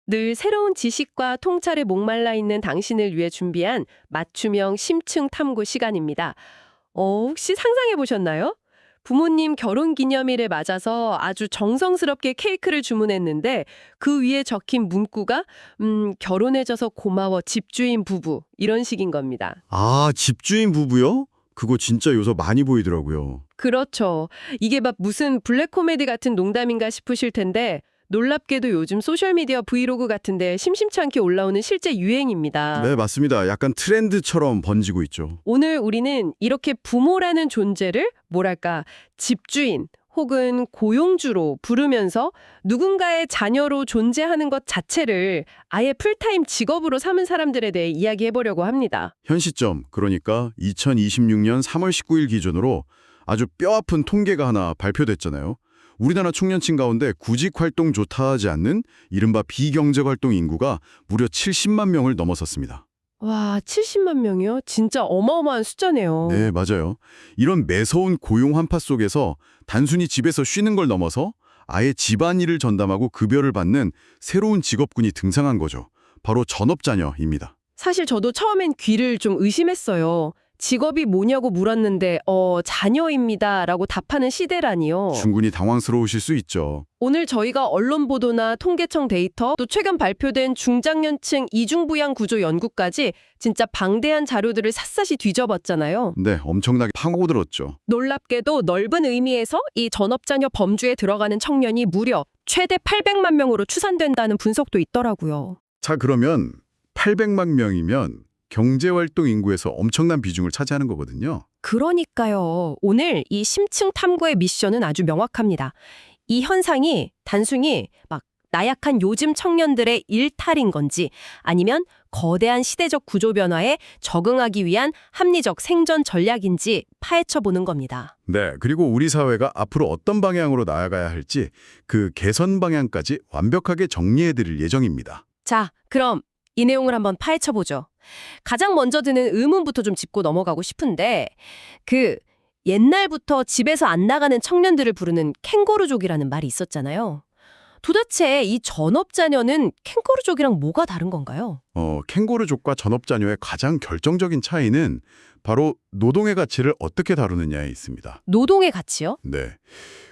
늘 새로운 지식과 통찰에 목말라 있는 당신을 위해 준비한 맞춤형 심층 탐구 시간입니다. 혹시 상상해 보셨나요? 부모님 결혼 기념일에 맞아서 아주 정성스럽게 케이크를 주문했는데 그 위에 적힌 문구가 결혼해줘서 고마워 집주인 부부 이런 식인 겁니다. 아, 집주인 부부요? 그거 진짜 요새 많이 보이더라고요. 그렇죠. 이게 막 무슨 블랙 코미디 같은 농담인가 싶으실 텐데 놀랍게도 요즘 소셜미디어 브이로그 같은데 심심치 않게 올라오는 실제 유행입니다. 네, 맞습니다. 약간 트렌드처럼 번지고 있죠. 오늘 우리는 이렇게 부모라는 존재를 뭐랄까 집주인 혹은 고용주로 부르면서 누군가의 자녀로 존재하는 것 자체를 아예 풀타임 직업으로 삼은 사람들에 대해 이야기해보려고 합니다. 현 시점, 그러니까 2026년 3월 19일 기준으로 아주 뼈아픈 통계가 하나 발표됐잖아요. 우리나라 청년층 가운데 구직 활동 좋다 하지 않는 이른바 비경제 활동 인구가 무려 70만 명을 넘어섰습니다. 와, 70만 명이요? 진짜 어마어마한 숫자네요. 네, 맞아요. 이런 매서운 고용 한파 속에서 단순히 집에서 쉬는 걸 넘어서 아예 집안일을 전담하고 급여를 받는 새로운 직업군이 등장한 거죠. 바로 전업자녀입니다. 사실 저도 처음엔 귀를 좀 의심했어요. 직업이 뭐냐고 물었는데 자녀입니다 라고 답하는 시대라니요. 충분히 당황스러우실 수 있죠. 오늘 저희가 언론 보도나 통계청 데이터, 또 최근 발표된 중장년층 이중부양 구조 연구까지 진짜 방대한 자료들을 샅샅이 뒤져봤잖아요. 네, 엄청나게 파고들었죠. 놀랍게도 넓은 의미에서 이 전업자녀 범주에 들어가는 청년이 무려 최대 800만 명으로 추산된다는 분석도 있더라고요. 자, 그러면 800만 명이면 경제활동 인구에서 엄청난 비중을 차지하는 거거든요. 그러니까요. 오늘 이 심층 탐구의 미션은 아주 명확합니다. 이 현상이 단순히 막 나약한 요즘 청년들의 일탈인 건지 아니면 거대한 시대적 구조 변화에 적응하기 위한 합리적 생존 전략인지 파헤쳐 보는 겁니다. 네, 그리고 우리 사회가 앞으로 어떤 방향으로 나아가야 할지 그 개선 방향까지 완벽하게 정리해드릴 예정입니다. 자, 그럼 이 내용을 한번 파헤쳐 보죠. 가장 먼저 드는 의문부터 좀 짚고 넘어가고 싶은데 옛날부터 집에서 안 나가는 청년들을 부르는 캥거루족이라는 말이 있었잖아요. 도대체 이 전업자녀는 캥거루족이랑 뭐가 다른 건가요? 캥거루족과 전업자녀의 가장 결정적인 차이는 바로 노동의 가치를 어떻게 다루느냐에 있습니다. 노동의 가치요? 네.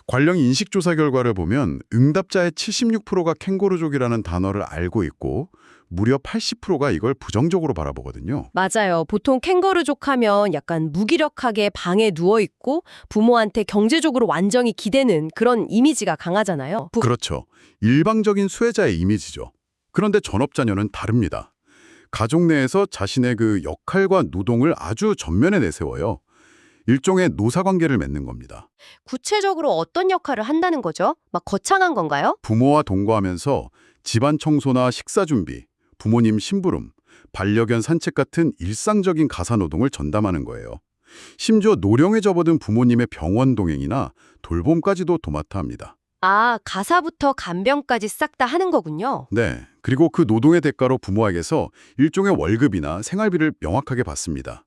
관련 인식조사 결과를 보면 응답자의 76%가 캥거루족이라는 단어를 알고 있고 무려 80%가 이걸 부정적으로 바라보거든요. 맞아요. 보통 캥거루족 하면 약간 무기력하게 방에 누워있고 부모한테 경제적으로 완전히 기대는 그런 이미지가 강하잖아요. 그렇죠. 일방적인 수혜자의 이미지죠. 그런데 전업자녀는 다릅니다. 가족 내에서 자신의 그 역할과 노동을 아주 전면에 내세워요. 일종의 노사관계를 맺는 겁니다. 구체적으로 어떤 역할을 한다는 거죠? 막 거창한 건가요? 부모와 동거하면서 집안 청소나 식사 준비, 부모님 심부름, 반려견 산책 같은 일상적인 가사노동을 전담하는 거예요. 심지어 노령에 접어든 부모님의 병원 동행이나 돌봄까지도 도맡아 합니다. 아, 가사부터 간병까지 싹 다 하는 거군요. 네, 그리고 그 노동의 대가로 부모에게서 일종의 월급이나 생활비를 명확하게 받습니다.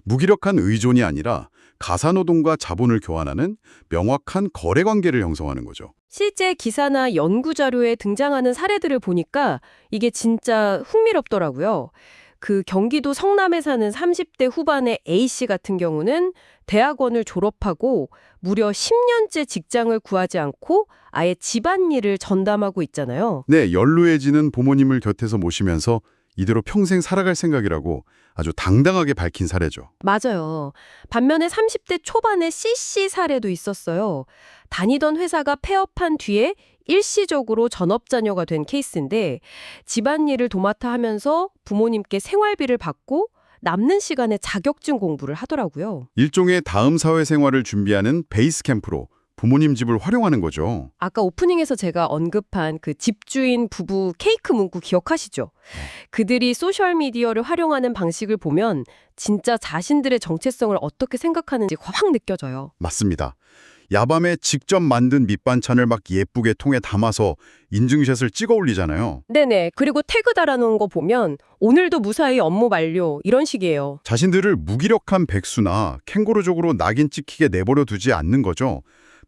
무기력한 의존이 아니라 가사노동과 자본을 교환하는 명확한 거래관계를 형성하는 거죠. 실제 기사나 연구 자료에 등장하는 사례들을 보니까 이게 진짜 흥미롭더라고요. 그 경기도 성남에 사는 30대 후반의 A씨 같은 경우는 대학원을 졸업하고 무려 10년째 직장을 구하지 않고 아예 집안일을 전담하고 있잖아요. 네, 연루해지는 부모님을 곁에서 모시면서 이대로 평생 살아갈 생각이라고 아주 당당하게 밝힌 사례죠. 맞아요. 반면에 30대 초반의 C씨 사례도 있었어요. 다니던 회사가 폐업한 뒤에 일시적으로 전업자녀가 된 케이스인데 집안일을 도맡아 하면서 부모님께 생활비를 받고 남는 시간에 자격증 공부를 하더라고요. 일종의 다음 사회생활을 준비하는 베이스 캠프로 부모님 집을 활용하는 거죠. 아까 오프닝에서 제가 언급한 그 집주인 부부 케이크 문구 기억하시죠? 그들이 소셜미디어를 활용하는 방식을 보면 진짜 자신들의 정체성을 어떻게 생각하는지 확 느껴져요. 맞습니다. 야밤에 직접 만든 밑반찬을 막 예쁘게 통에 담아서 인증샷을 찍어 올리잖아요. 네네. 그리고 태그 달아놓은 거 보면 오늘도 무사히 업무 완료 이런 식이에요. 자신들을 무기력한 백수나 캥거루족으로 낙인 찍히게 내버려 두지 않는 거죠.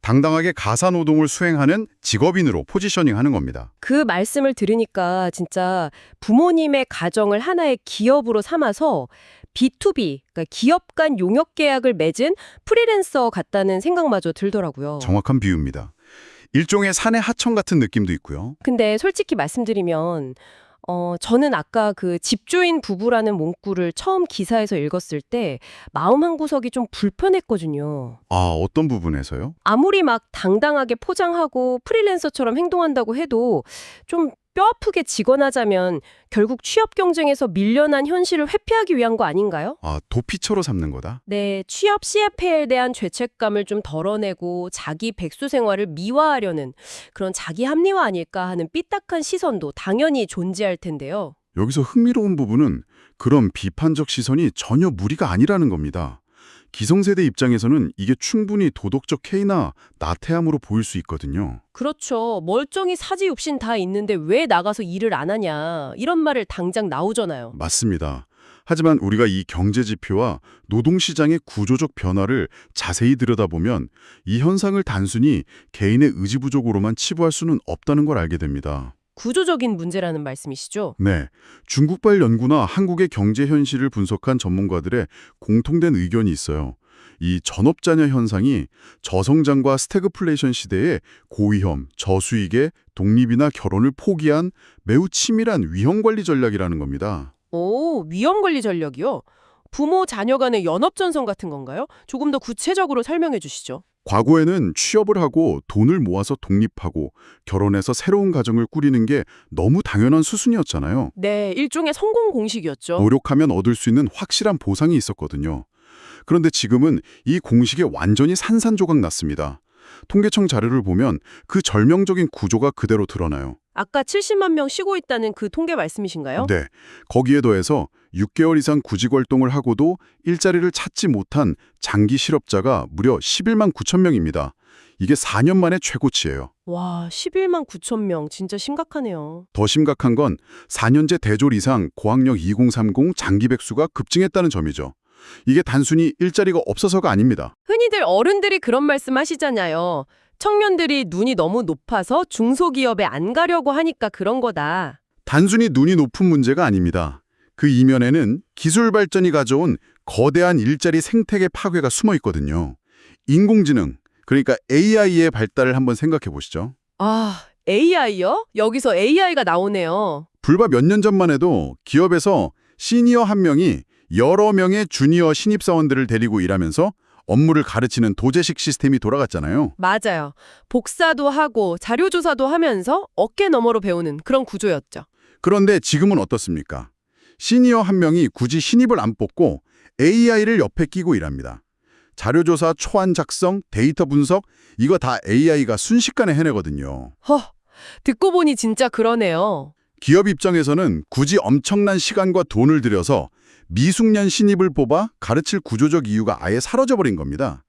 당당하게 가사노동을 수행하는 직업인으로 포지셔닝하는 겁니다. 그 말씀을 들으니까 진짜 부모님의 가정을 하나의 기업으로 삼아서 B2B, 그러니까 기업 간 용역 계약을 맺은 프리랜서 같다는 생각마저 들더라고요. 정확한 비유입니다. 일종의 사내 하청 같은 느낌도 있고요. 근데 솔직히 말씀드리면 저는 아까 그 집주인 부부라는 문구를 처음 기사에서 읽었을 때 마음 한구석이 좀 불편했거든요. 아, 어떤 부분에서요? 아무리 막 당당하게 포장하고 프리랜서처럼 행동한다고 해도 좀 뼈아프게 직언하자면 결국 취업 경쟁에서 밀려난 현실을 회피하기 위한 거 아닌가요? 아, 도피처로 삼는 거다? 네, 취업 CFA에 대한 죄책감을 좀 덜어내고 자기 백수 생활을 미화하려는 그런 자기 합리화 아닐까 하는 삐딱한 시선도 당연히 존재할 텐데요. 여기서 흥미로운 부분은 그런 비판적 시선이 전혀 무리가 아니라는 겁니다. 기성세대 입장에서는 이게 충분히 도덕적 해이나 나태함으로 보일 수 있거든요. 그렇죠. 멀쩡히 사지육신 다 있는데 왜 나가서 일을 안 하냐 이런 말을 당장 나오잖아요. 맞습니다. 하지만 우리가 이 경제 지표와 노동시장의 구조적 변화를 자세히 들여다보면 이 현상을 단순히 개인의 의지 부족으로만 치부할 수는 없다는 걸 알게 됩니다. 구조적인 문제라는 말씀이시죠? 네, 중국발 연구나 한국의 경제 현실을 분석한 전문가들의 공통된 의견이 있어요. 이 전업자녀 현상이 저성장과 스태그플레이션 시대에 고위험, 저수익의 독립이나 결혼을 포기한 매우 치밀한 위험관리 전략이라는 겁니다. 오, 위험관리 전략이요? 부모 자녀 간의 연합전선 같은 건가요? 조금 더 구체적으로 설명해 주시죠. 과거에는 취업을 하고 돈을 모아서 독립하고 결혼해서 새로운 가정을 꾸리는 게 너무 당연한 수순이었잖아요. 네, 일종의 성공 공식이었죠. 노력하면 얻을 수 있는 확실한 보상이 있었거든요. 그런데 지금은 이 공식에 완전히 산산조각 났습니다. 통계청 자료를 보면 그 절명적인 구조가 그대로 드러나요. 아까 70만 명 쉬고 있다는 그 통계 말씀이신가요? 네, 거기에 더해서 6개월 이상 구직 활동을 하고도 일자리를 찾지 못한 장기 실업자가 무려 11만 9천 명입니다. 이게 4년 만에 최고치예요. 와, 11만 9천 명 진짜 심각하네요. 더 심각한 건 4년제 대졸 이상 고학력 2030 장기 백수가 급증했다는 점이죠. 이게 단순히 일자리가 없어서가 아닙니다. 흔히들 어른들이 그런 말씀 하시잖아요. 청년들이 눈이 너무 높아서 중소기업에 안 가려고 하니까 그런 거다. 단순히 눈이 높은 문제가 아닙니다. 그 이면에는 기술 발전이 가져온 거대한 일자리 생태계 파괴가 숨어 있거든요. 인공지능, 그러니까 AI의 발달을 한번 생각해 보시죠. 아, AI요? 여기서 AI가 나오네요. 불과 몇 년 전만 해도 기업에서 시니어 한 명이 여러 명의 주니어 신입사원들을 데리고 일하면서 업무를 가르치는 도제식 시스템이 돌아갔잖아요. 맞아요. 복사도 하고 자료조사도 하면서 어깨 너머로 배우는 그런 구조였죠. 그런데 지금은 어떻습니까? 시니어 한 명이 굳이 신입을 안 뽑고 AI를 옆에 끼고 일합니다. 자료조사, 초안 작성, 데이터 분석, 이거 다 AI가 순식간에 해내거든요. 듣고 보니 진짜 그러네요. 기업 입장에서는 굳이 엄청난 시간과 돈을 들여서 미숙년 신입을 뽑아 가르칠 구조적 이유가 아예 사라져버린 겁니다.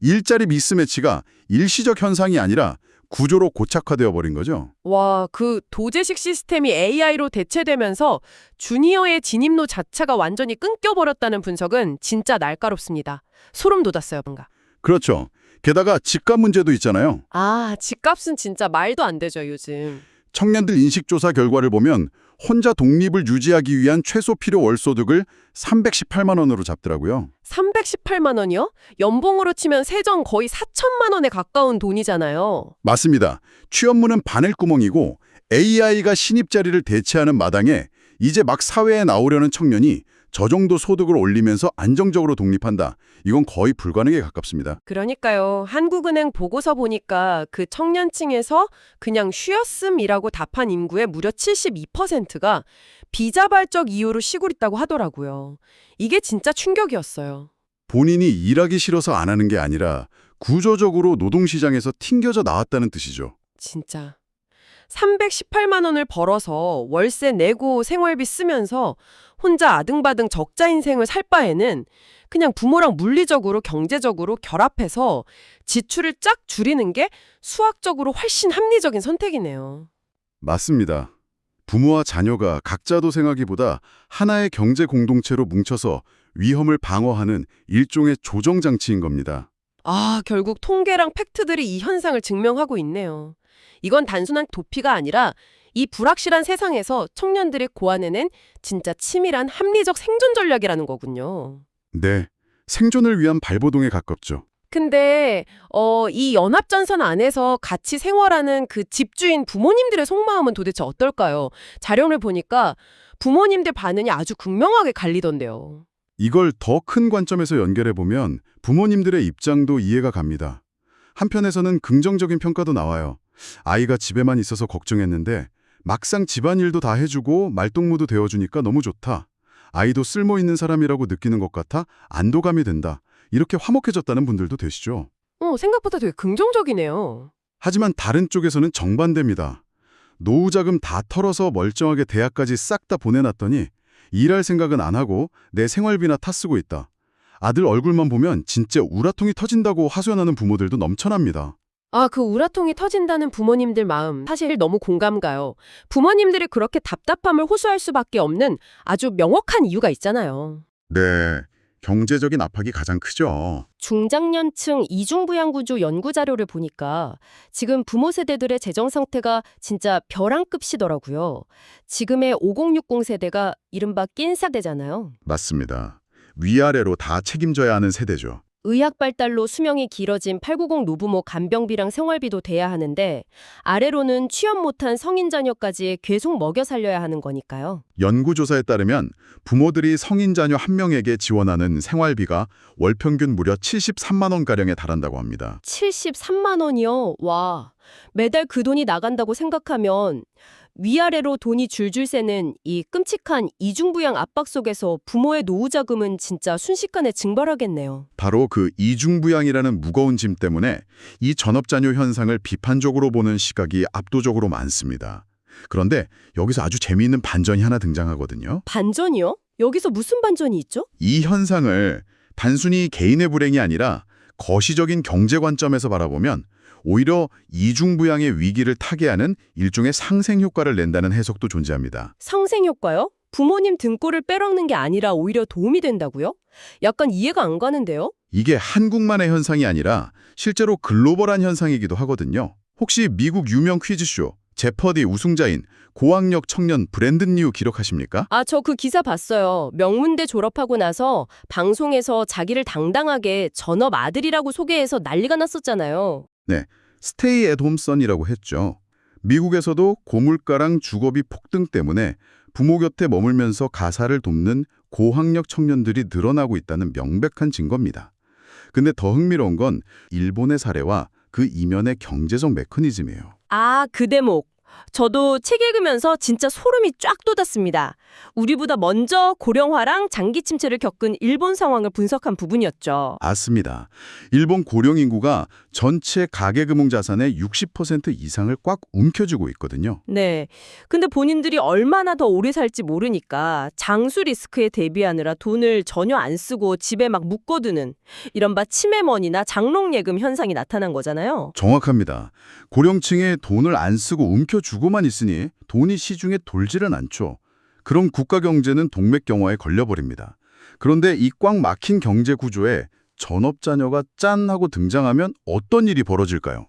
일자리 미스매치가 일시적 현상이 아니라 구조로 고착화되어 버린 거죠. 와, 그 도제식 시스템이 AI로 대체되면서 주니어의 진입로 자체가 완전히 끊겨버렸다는 분석은 진짜 날카롭습니다. 소름 돋았어요, 뭔가. 그렇죠. 게다가 집값 문제도 있잖아요. 아, 집값은 진짜 말도 안 되죠, 요즘. 청년들 인식조사 결과를 보면 혼자 독립을 유지하기 위한 최소 필요 월소득을 318만 원으로 잡더라고요. 318만 원이요? 연봉으로 치면 세전 거의 4천만 원에 가까운 돈이잖아요. 맞습니다. 취업문은 바늘구멍이고 AI가 신입 자리를 대체하는 마당에 이제 막 사회에 나오려는 청년이 저 정도 소득을 올리면서 안정적으로 독립한다. 이건 거의 불가능에 가깝습니다. 그러니까요. 한국은행 보고서 보니까 그 청년층에서 그냥 쉬었음이라고 답한 인구의 무려 72%가 비자발적 이유로 쉬고 있다고 하더라고요. 이게 진짜 충격이었어요. 본인이 일하기 싫어서 안 하는 게 아니라 구조적으로 노동시장에서 튕겨져 나왔다는 뜻이죠. 진짜. 318만 원을 벌어서 월세 내고 생활비 쓰면서 혼자 아등바등 적자 인생을 살 바에는 그냥 부모랑 물리적으로 경제적으로 결합해서 지출을 쫙 줄이는 게 수학적으로 훨씬 합리적인 선택이네요. 맞습니다. 부모와 자녀가 각자 도생하기보다 하나의 경제 공동체로 뭉쳐서 위험을 방어하는 일종의 조정장치인 겁니다. 아, 결국 통계랑 팩트들이 이 현상을 증명하고 있네요. 이건 단순한 도피가 아니라 이 불확실한 세상에서 청년들이 고안해낸 진짜 치밀한 합리적 생존 전략이라는 거군요. 네, 생존을 위한 발버둥에 가깝죠. 근데 이 연합전선 안에서 같이 생활하는 그 집주인 부모님들의 속마음은 도대체 어떨까요? 자료를 보니까 부모님들 반응이 아주 극명하게 갈리던데요. 이걸 더 큰 관점에서 연결해보면 부모님들의 입장도 이해가 갑니다. 한편에서는 긍정적인 평가도 나와요. 아이가 집에만 있어서 걱정했는데 막상 집안일도 다 해주고 말동무도 되어주니까 너무 좋다. 아이도 쓸모있는 사람이라고 느끼는 것 같아 안도감이 든다. 이렇게 화목해졌다는 분들도 계시죠. 생각보다 되게 긍정적이네요. 하지만 다른 쪽에서는 정반대입니다. 노후 자금 다 털어서 멀쩡하게 대학까지 싹 다 보내놨더니 일할 생각은 안 하고 내 생활비나 타 쓰고 있다. 아들 얼굴만 보면 진짜 우라통이 터진다고 하소연하는 부모들도 넘쳐납니다. 아, 그 우라통이 터진다는 부모님들 마음 사실 너무 공감 가요. 부모님들이 그렇게 답답함을 호소할 수밖에 없는 아주 명확한 이유가 있잖아요. 네, 경제적인 압박이 가장 크죠. 중장년층 이중부양구조 연구 자료를 보니까 지금 부모 세대들의 재정 상태가 진짜 벼랑급이더라고요. 지금의 5060 세대가 이른바 낀 세대잖아요. 맞습니다. 위아래로 다 책임져야 하는 세대죠. 의학 발달로 수명이 길어진 890 노부모 간병비랑 생활비도 돼야 하는데 아래로는 취업 못한 성인 자녀까지 계속 먹여 살려야 하는 거니까요. 연구조사에 따르면 부모들이 성인 자녀 한 명에게 지원하는 생활비가 월 평균 무려 73만 원가량에 달한다고 합니다. 73만 원이요? 와, 매달 그 돈이 나간다고 생각하면 위아래로 돈이 줄줄 새는 이 끔찍한 이중부양 압박 속에서 부모의 노후 자금은 진짜 순식간에 증발하겠네요. 바로 그 이중부양이라는 무거운 짐 때문에 이 전업자녀 현상을 비판적으로 보는 시각이 압도적으로 많습니다. 그런데 여기서 아주 재미있는 반전이 하나 등장하거든요. 반전이요? 여기서 무슨 반전이 있죠? 이 현상을 단순히 개인의 불행이 아니라 거시적인 경제 관점에서 바라보면 오히려 이중부양의 위기를 타개하는 일종의 상생효과를 낸다는 해석도 존재합니다. 상생효과요? 부모님 등골을 빼먹는 게 아니라 오히려 도움이 된다고요? 약간 이해가 안 가는데요? 이게 한국만의 현상이 아니라 실제로 글로벌한 현상이기도 하거든요. 혹시 미국 유명 퀴즈쇼 제퍼디 우승자인 고학력 청년 브랜든 리우 기억하십니까? 아, 저 그 기사 봤어요. 명문대 졸업하고 나서 방송에서 자기를 당당하게 전업 아들이라고 소개해서 난리가 났었잖아요. 네, 스테이 앳 홈 선이라고 했죠. 미국에서도 고물가랑 주거비 폭등 때문에 부모 곁에 머물면서 가사를 돕는 고학력 청년들이 늘어나고 있다는 명백한 증거입니다. 근데 더 흥미로운 건 일본의 사례와 그 이면의 경제적 메커니즘이에요. 아, 그 대목. 저도 책 읽으면서 진짜 소름이 쫙 돋았습니다. 우리보다 먼저 고령화랑 장기 침체를 겪은 일본 상황을 분석한 부분이었죠. 맞습니다. 일본 고령 인구가 전체 가계금융 자산의 60% 이상을 꽉 움켜쥐고 있거든요. 네. 근데 본인들이 얼마나 더 오래 살지 모르니까 장수 리스크에 대비하느라 돈을 전혀 안 쓰고 집에 막 묶어두는 이른바 치매머니나 장롱예금 현상이 나타난 거잖아요. 정확합니다. 고령층에 돈을 안 쓰고 움켜쥐고만 있으니 돈이 시중에 돌지는 않죠. 그럼 국가 경제는 동맥경화에 걸려버립니다. 그런데 이 꽉 막힌 경제 구조에 전업자녀가 짠 하고 등장하면 어떤 일이 벌어질까요?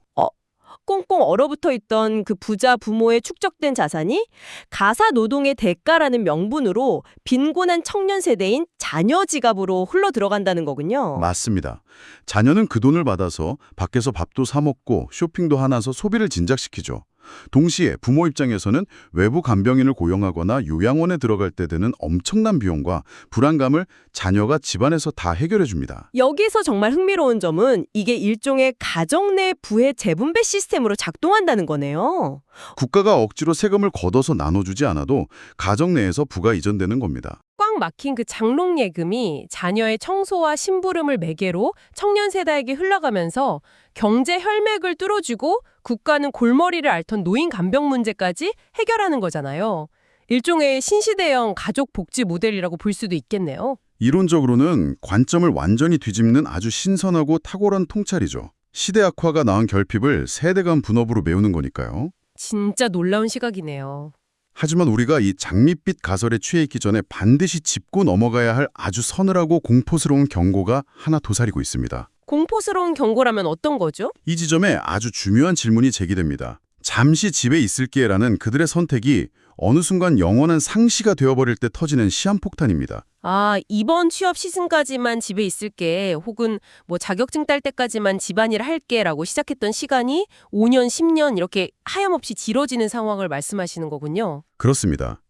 꽁꽁 얼어붙어 있던 그 부자 부모의 축적된 자산이 가사 노동의 대가라는 명분으로 빈곤한 청년 세대인 자녀 지갑으로 흘러 들어간다는 거군요. 맞습니다. 자녀는 그 돈을 받아서 밖에서 밥도 사 먹고 쇼핑도 하나서 소비를 진작시키죠. 동시에 부모 입장에서는 외부 간병인을 고용하거나 요양원에 들어갈 때 드는 엄청난 비용과 불안감을 자녀가 집안에서 다 해결해 줍니다. 여기서 정말 흥미로운 점은 이게 일종의 가정 내 부의 재분배 시스템으로 작동한다는 거네요. 국가가 억지로 세금을 걷어서 나눠주지 않아도 가정 내에서 부가 이전되는 겁니다. 꽉 막힌 그 장롱예금이 자녀의 청소와 심부름을 매개로 청년 세대에게 흘러가면서 경제 혈맥을 뚫어주고 국가는 골머리를 앓던 노인 간병 문제까지 해결하는 거잖아요. 일종의 신시대형 가족 복지 모델이라고 볼 수도 있겠네요. 이론적으로는 관점을 완전히 뒤집는 아주 신선하고 탁월한 통찰이죠. 시대 악화가 낳은 결핍을 세대 간 분업으로 메우는 거니까요. 진짜 놀라운 시각이네요. 하지만 우리가 이 장밋빛 가설에 취해 있기 전에 반드시 짚고 넘어가야 할 아주 서늘하고 공포스러운 경고가 하나 도사리고 있습니다. 공포스러운 경고라면 어떤 거죠? 이 지점에 아주 중요한 질문이 제기됩니다. 잠시 집에 있을게라는 그들의 선택이 어느 순간 영원한 상시가 되어버릴 때 터지는 시한폭탄입니다. 아, 이번 취업 시즌까지만 집에 있을게 혹은 뭐 자격증 딸 때까지만 집안일 할게라고 시작했던 시간이 5년, 10년 이렇게 하염없이 길어지는 상황을 말씀하시는 거군요. 그렇습니다.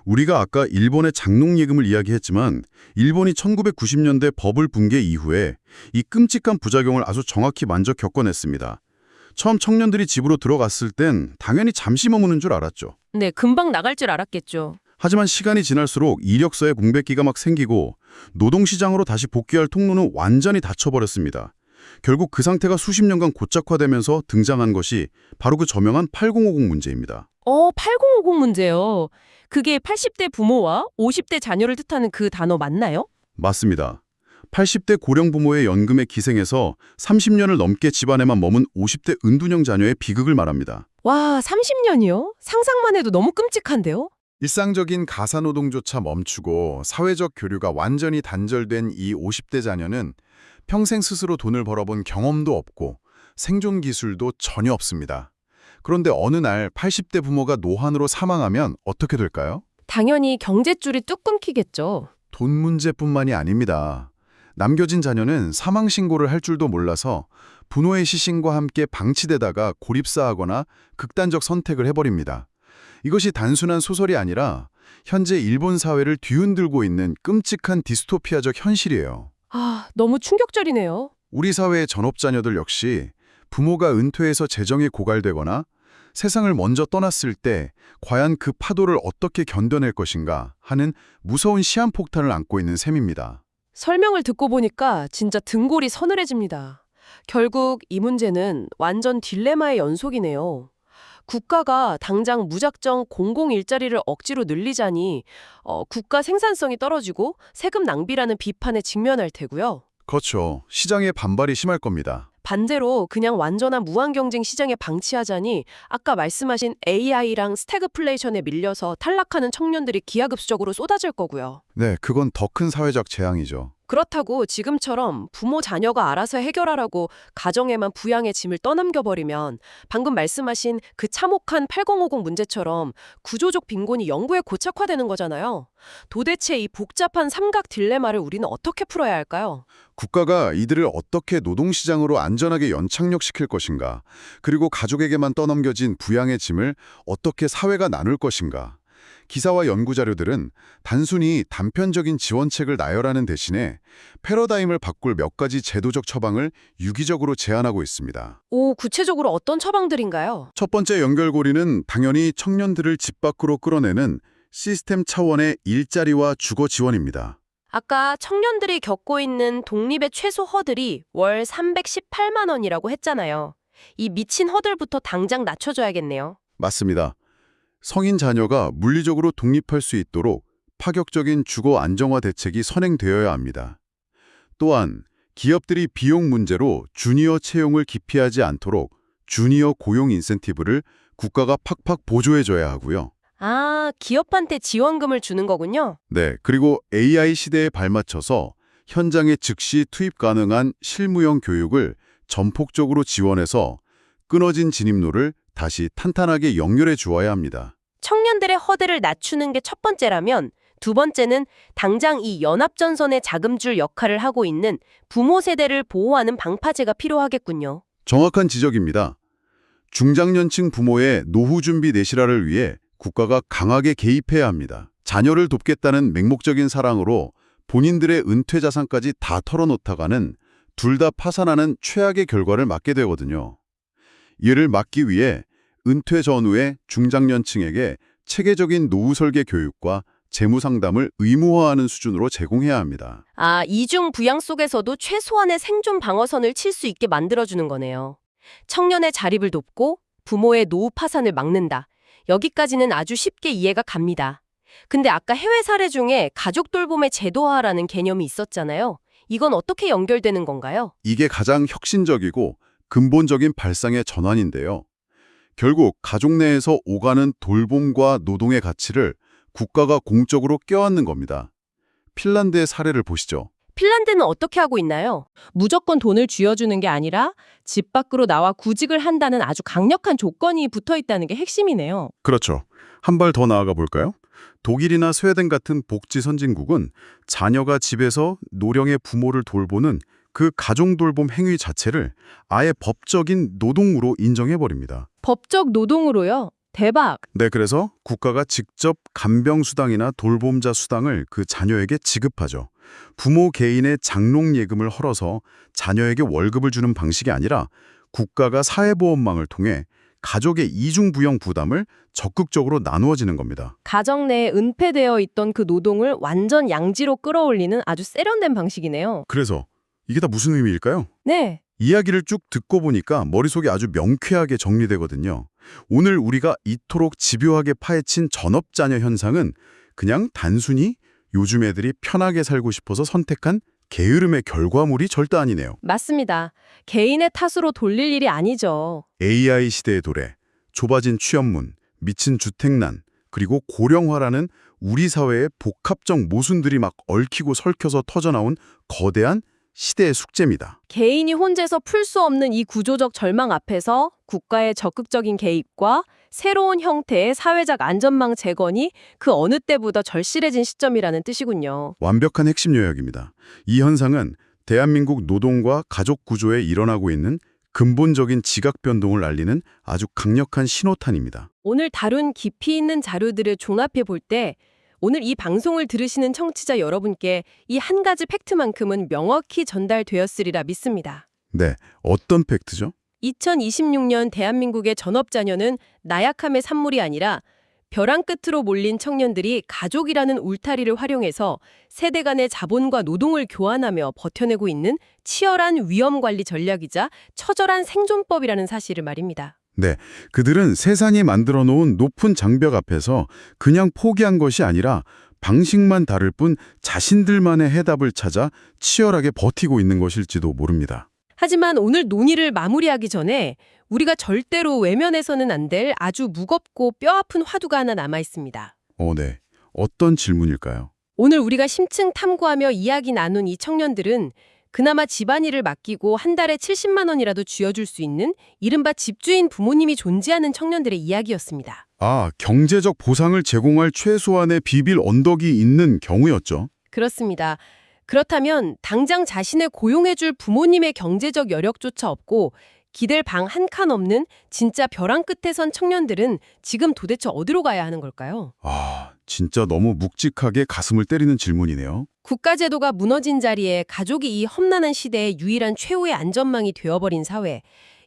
우리가 아까 일본의 장롱 예금을 이야기했지만 일본이 1990년대 버블 붕괴 이후에 이 끔찍한 부작용을 아주 정확히 만져 겪어냈습니다. 처음 청년들이 집으로 들어갔을 땐 당연히 잠시 머무는 줄 알았죠. 네, 금방 나갈 줄 알았겠죠. 하지만 시간이 지날수록 이력서에 공백기가 막 생기고 노동시장으로 다시 복귀할 통로는 완전히 닫혀버렸습니다. 결국 그 상태가 수십 년간 고착화되면서 등장한 것이 바로 그 저명한 8050 문제입니다. 8050 문제요. 그게 80대 부모와 50대 자녀를 뜻하는 그 단어 맞나요? 맞습니다. 80대 고령 부모의 연금에 기생해서 30년을 넘게 집안에만 머문 50대 은둔형 자녀의 비극을 말합니다. 와, 30년이요? 상상만 해도 너무 끔찍한데요? 일상적인 가사노동조차 멈추고 사회적 교류가 완전히 단절된 이 50대 자녀는 평생 스스로 돈을 벌어본 경험도 없고 생존 기술도 전혀 없습니다. 그런데 어느 날 80대 부모가 노환으로 사망하면 어떻게 될까요? 당연히 경제줄이 뚝 끊기겠죠. 돈 문제뿐만이 아닙니다. 남겨진 자녀는 사망 신고를 할 줄도 몰라서 부모의 시신과 함께 방치되다가 고립사하거나 극단적 선택을 해버립니다. 이것이 단순한 소설이 아니라 현재 일본 사회를 뒤흔들고 있는 끔찍한 디스토피아적 현실이에요. 아, 너무 충격적이네요. 우리 사회의 전업자녀들 역시 부모가 은퇴해서 재정이 고갈되거나 세상을 먼저 떠났을 때 과연 그 파도를 어떻게 견뎌낼 것인가 하는 무서운 시한폭탄을 안고 있는 셈입니다. 설명을 듣고 보니까 진짜 등골이 서늘해집니다. 결국 이 문제는 완전 딜레마의 연속이네요. 국가가 당장 무작정 공공 일자리를 억지로 늘리자니 국가 생산성이 떨어지고 세금 낭비라는 비판에 직면할 테고요. 그렇죠. 시장의 반발이 심할 겁니다. 반대로 그냥 완전한 무한 경쟁 시장에 방치하자니 아까 말씀하신 AI랑 스태그플레이션에 밀려서 탈락하는 청년들이 기하급수적으로 쏟아질 거고요. 네, 그건 더 큰 사회적 재앙이죠. 그렇다고 지금처럼 부모 자녀가 알아서 해결하라고 가정에만 부양의 짐을 떠넘겨버리면 방금 말씀하신 그 참혹한 8050 문제처럼 구조적 빈곤이 영구에 고착화되는 거잖아요. 도대체 이 복잡한 삼각 딜레마를 우리는 어떻게 풀어야 할까요? 국가가 이들을 어떻게 노동시장으로 안전하게 연착륙시킬 것인가, 그리고 가족에게만 떠넘겨진 부양의 짐을 어떻게 사회가 나눌 것인가. 기사와 연구자료들은 단순히 단편적인 지원책을 나열하는 대신에 패러다임을 바꿀 몇 가지 제도적 처방을 유기적으로 제안하고 있습니다. 오, 구체적으로 어떤 처방들인가요? 첫 번째 연결고리는 당연히 청년들을 집 밖으로 끌어내는 시스템 차원의 일자리와 주거 지원입니다. 아까 청년들이 겪고 있는 독립의 최소 허들이 월 318만 원이라고 했잖아요. 이 미친 허들부터 당장 낮춰줘야겠네요. 맞습니다. 성인 자녀가 물리적으로 독립할 수 있도록 파격적인 주거 안정화 대책이 선행되어야 합니다. 또한 기업들이 비용 문제로 주니어 채용을 기피하지 않도록 주니어 고용 인센티브를 국가가 팍팍 보조해줘야 하고요. 아, 기업한테 지원금을 주는 거군요. 네, 그리고 AI 시대에 발맞춰서 현장에 즉시 투입 가능한 실무형 교육을 전폭적으로 지원해서 끊어진 진입로를 다시 탄탄하게 연결해 주어야 합니다. 청년들의 허들을 낮추는 게 첫 번째라면 두 번째는 당장 이 연합전선의 자금줄 역할을 하고 있는 부모 세대를 보호하는 방파제가 필요하겠군요. 정확한 지적입니다. 중장년층 부모의 노후 준비 내실화를 위해 국가가 강하게 개입해야 합니다. 자녀를 돕겠다는 맹목적인 사랑으로 본인들의 은퇴 자산까지 다 털어놓다가는 둘 다 파산하는 최악의 결과를 맞게 되거든요. 이를 막기 위해 은퇴 전후에 중장년층에게 체계적인 노후 설계 교육과 재무 상담을 의무화하는 수준으로 제공해야 합니다. 아, 이중 부양 속에서도 최소한의 생존 방어선을 칠 수 있게 만들어주는 거네요. 청년의 자립을 돕고 부모의 노후 파산을 막는다. 여기까지는 아주 쉽게 이해가 갑니다. 근데 아까 해외 사례 중에 가족 돌봄의 제도화라는 개념이 있었잖아요. 이건 어떻게 연결되는 건가요? 이게 가장 혁신적이고 근본적인 발상의 전환인데요. 결국 가족 내에서 오가는 돌봄과 노동의 가치를 국가가 공적으로 껴안는 겁니다. 핀란드의 사례를 보시죠. 핀란드는 어떻게 하고 있나요? 무조건 돈을 쥐어주는 게 아니라 집 밖으로 나와 구직을 한다는 아주 강력한 조건이 붙어 있다는 게 핵심이네요. 그렇죠. 한 발 더 나아가 볼까요? 독일이나 스웨덴 같은 복지 선진국은 자녀가 집에서 노령의 부모를 돌보는 그 가정 돌봄 행위 자체를 아예 법적인 노동으로 인정해버립니다. 법적 노동으로요? 대박! 네, 그래서 국가가 직접 간병수당이나 돌봄자 수당을 그 자녀에게 지급하죠. 부모 개인의 장롱예금을 헐어서 자녀에게 월급을 주는 방식이 아니라 국가가 사회보험망을 통해 가족의 이중부양 부담을 적극적으로 나누어지는 겁니다. 가정 내에 은폐되어 있던 그 노동을 완전 양지로 끌어올리는 아주 세련된 방식이네요. 그래서 이게 다 무슨 의미일까요? 네. 이야기를 쭉 듣고 보니까 머릿속에 아주 명쾌하게 정리되거든요. 오늘 우리가 이토록 집요하게 파헤친 전업자녀 현상은 그냥 단순히 요즘 애들이 편하게 살고 싶어서 선택한 게으름의 결과물이 절대 아니네요. 맞습니다. 개인의 탓으로 돌릴 일이 아니죠. AI 시대의 도래, 좁아진 취업문, 미친 주택난, 그리고 고령화라는 우리 사회의 복합적 모순들이 막 얽히고 설켜서 터져나온 거대한 시대의 숙제입니다. 개인이 혼자서 풀 수 없는 이 구조적 절망 앞에서 국가의 적극적인 개입과 새로운 형태의 사회적 안전망 재건이 그 어느 때보다 절실해진 시점이라는 뜻이군요. 완벽한 핵심 요약입니다. 이 현상은 대한민국 노동과 가족 구조에 일어나고 있는 근본적인 지각 변동을 알리는 아주 강력한 신호탄입니다. 오늘 다룬 깊이 있는 자료들을 종합해 볼 때 오늘 이 방송을 들으시는 청취자 여러분께 이 한 가지 팩트만큼은 명확히 전달되었으리라 믿습니다. 네, 어떤 팩트죠? 2026년 대한민국의 전업자녀는 나약함의 산물이 아니라 벼랑 끝으로 몰린 청년들이 가족이라는 울타리를 활용해서 세대 간의 자본과 노동을 교환하며 버텨내고 있는 치열한 위험관리 전략이자 처절한 생존법이라는 사실을 말입니다. 네, 그들은 세상이 만들어 놓은 높은 장벽 앞에서 그냥 포기한 것이 아니라 방식만 다를 뿐 자신들만의 해답을 찾아 치열하게 버티고 있는 것일지도 모릅니다. 하지만 오늘 논의를 마무리하기 전에 우리가 절대로 외면해서는 안 될 아주 무겁고 뼈아픈 화두가 하나 남아 있습니다. 네. 어떤 질문일까요? 오늘 우리가 심층 탐구하며 이야기 나눈 이 청년들은 그나마 집안일을 맡기고 한 달에 70만 원이라도 쥐어줄 수 있는 이른바 집주인 부모님이 존재하는 청년들의 이야기였습니다. 경제적 보상을 제공할 최소한의 비빌 언덕이 있는 경우였죠. 그렇습니다. 그렇다면 당장 자신을 고용해줄 부모님의 경제적 여력조차 없고 기댈 방 한 칸 없는 진짜 벼랑 끝에 선 청년들은 지금 도대체 어디로 가야 하는 걸까요? 진짜 너무 묵직하게 가슴을 때리는 질문이네요. 국가제도가 무너진 자리에 가족이 이 험난한 시대의 유일한 최후의 안전망이 되어버린 사회.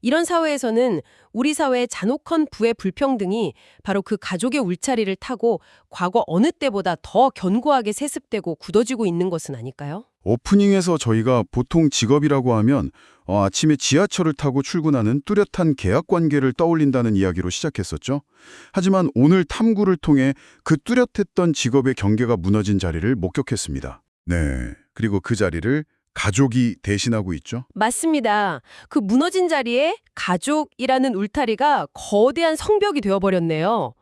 이런 사회에서는 우리 사회의 잔혹한 부의 불평등이 바로 그 가족의 울타리를 타고 과거 어느 때보다 더 견고하게 세습되고 굳어지고 있는 것은 아닐까요? 오프닝에서 저희가 보통 직업이라고 하면 아침에 지하철을 타고 출근하는 뚜렷한 계약관계를 떠올린다는 이야기로 시작했었죠. 하지만 오늘 탐구를 통해 그 뚜렷했던 직업의 경계가 무너진 자리를 목격했습니다. 네, 그리고 그 자리를 가족이 대신하고 있죠. 맞습니다. 그 무너진 자리에 가족이라는 울타리가 거대한 성벽이 되어버렸네요.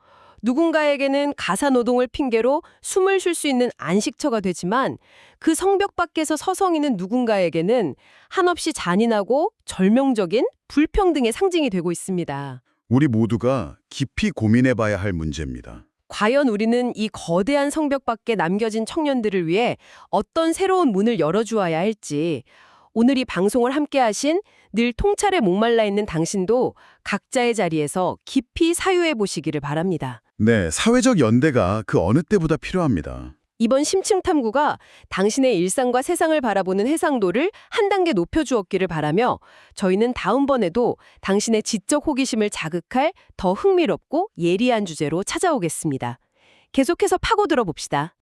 누군가에게는 가사노동을 핑계로 숨을 쉴 수 있는 안식처가 되지만 그 성벽 밖에서 서성이는 누군가에게는 한없이 잔인하고 절명적인 불평등의 상징이 되고 있습니다. 우리 모두가 깊이 고민해봐야 할 문제입니다. 과연 우리는 이 거대한 성벽 밖에 남겨진 청년들을 위해 어떤 새로운 문을 열어주어야 할지 오늘 이 방송을 함께 하신 늘 통찰에 목말라 있는 당신도 각자의 자리에서 깊이 사유해 보시기를 바랍니다. 네, 사회적 연대가 그 어느 때보다 필요합니다. 이번 심층 탐구가 당신의 일상과 세상을 바라보는 해상도를 한 단계 높여주었기를 바라며 저희는 다음번에도 당신의 지적 호기심을 자극할 더 흥미롭고 예리한 주제로 찾아오겠습니다. 계속해서 파고들어 봅시다.